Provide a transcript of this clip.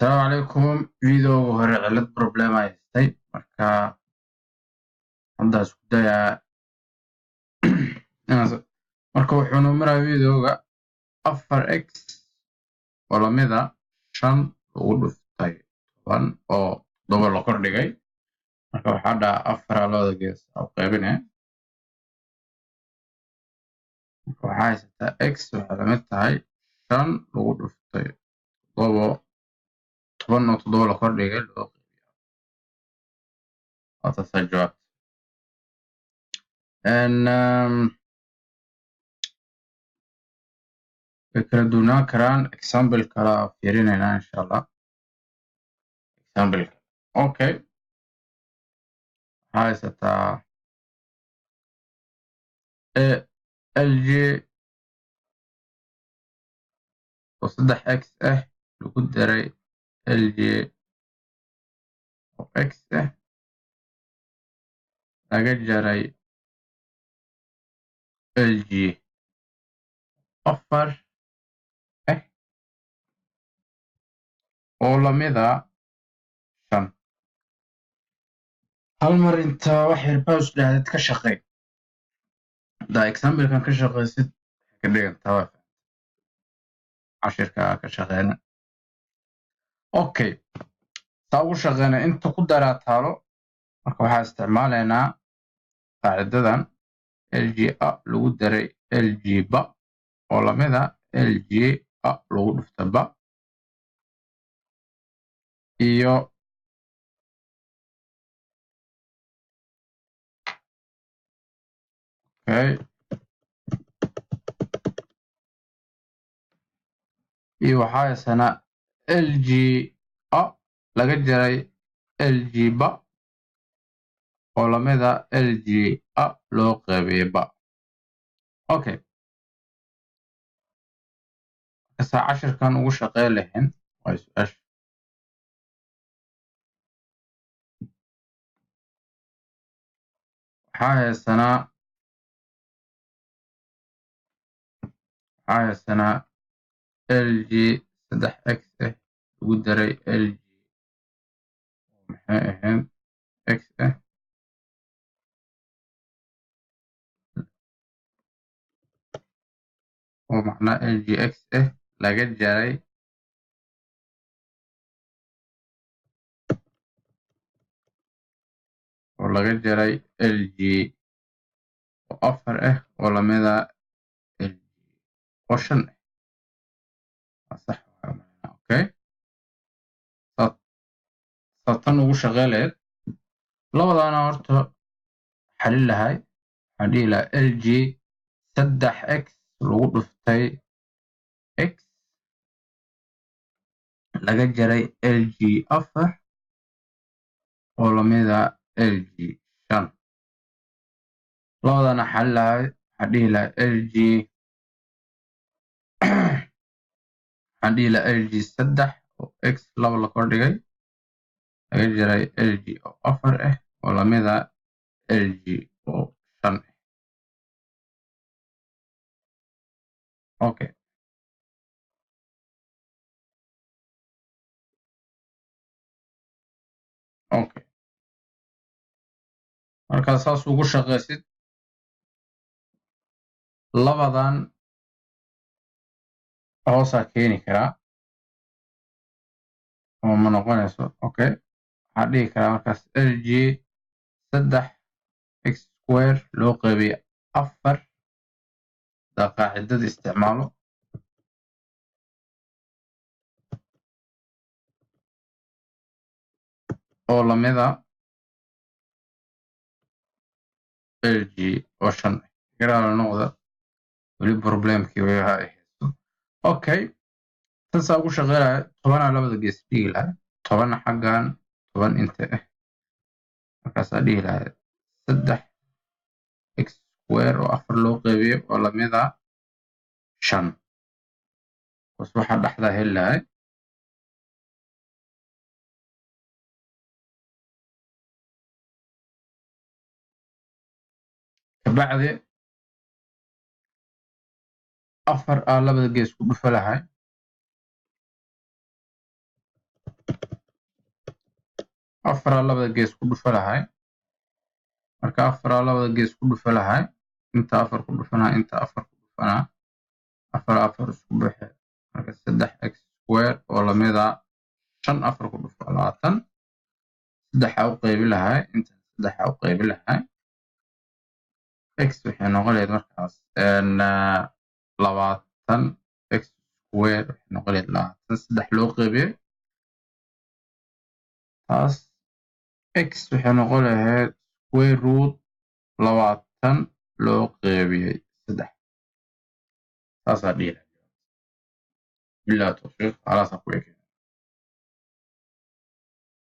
السلام عليكم فيديو hore cilad problem ay haystay hadda isku dayaa marka wuxuu noo maraa videoga 4x oo lamida 5 lagu dhuftay 10 oo double la kordhigay marka waxaa dhaca 4 labada gees oo qaybinaya marka waxaa haysataa x waxay la mid tahay 5 lagu dhuftay 7 10 oo 7 la kordhigay loo qaybiyo waa taas jawaab way kala duwanaan karaan example kala fiirinaynaa insha allah example okay waxaa haysataa lg oo 3x ah lagu daray lg oo x ah laga jaray lg 4 ah oo lamida 5 hal mar inta wax yar pause dhahdid ka shaqeey da example kan ka shaqeysid ka dhigantaa cashirka ka shaqeyna okay saa ugu shaqeyna inta ku daraa taalo marka waxaa isticmaalaynaa qaacidadan lg a lagu daray lg ba oo lamida lg a lagu dhufta ba iyo okay iyo waxaa haysanaa lg a laga jaray lg ba oo lamida lg a loo qaybiyey ba okay markasaa cashirkan ugu shaqey lahayn waa su-aasha waxaa haysanaa lg 3x ah lagu daray lg maxay ahayd x ah oo macnaa lg x ah laga jaray lg oo 4 ah oo lamida lg oo 5 ah waa sax okay saatan ugu shaqey lahayd labadaana horta xalin lahay waxaan dhihi lahaa lg 3x lagu dhuftay x laga jaray lg 4 oo lamida lg 5 labadaana xalin lahay waxaan dhihi lahaa lg 3 oo x 2 la kordhigay laga jaray lg oo 4 ah oo lamida lg oo 5 ah okay okay markaa saas ugu shaqeysid labadan hoosaa keeni karaa oo ma noqonayso okay waxaa dhihi karaa markaas lg 3x square loo qaybiye 4 da qaacidada isticmaalo oo lamida lg oo 5 garaala noqda weli problemkii way haysto okay tasaa ugu shaqeynaya 10 labada gees dhigi lahaa 10 xaggan 10 inta ah markaasaa dhihi lahaa 3x square oo 4 loo qaybiye oo lamida 5 bas waxaa dhexdaa heli lahay kabacdi 4 labada gees ku dhufa lahay أفر لبدا gees ku dhufa lahay marka afar labada gees ku dhufa lahay inta afar ku dhufanaa inta afar ku dhufanaa afar isku bixi marka 3x square oo lamid ah 5 afar ku dhufa 20 3 u qaybi lahay inta 3 u qaybi lahay x waxay noqon lahayd markaas 20 x square waxay noqon lahayd 20 3 loo qaybiyay taas x waxay noqon lahayd square root 20 loo qaybiyay 3 taas aa dhihi lahayd bilaa tawfiiq khalaas ku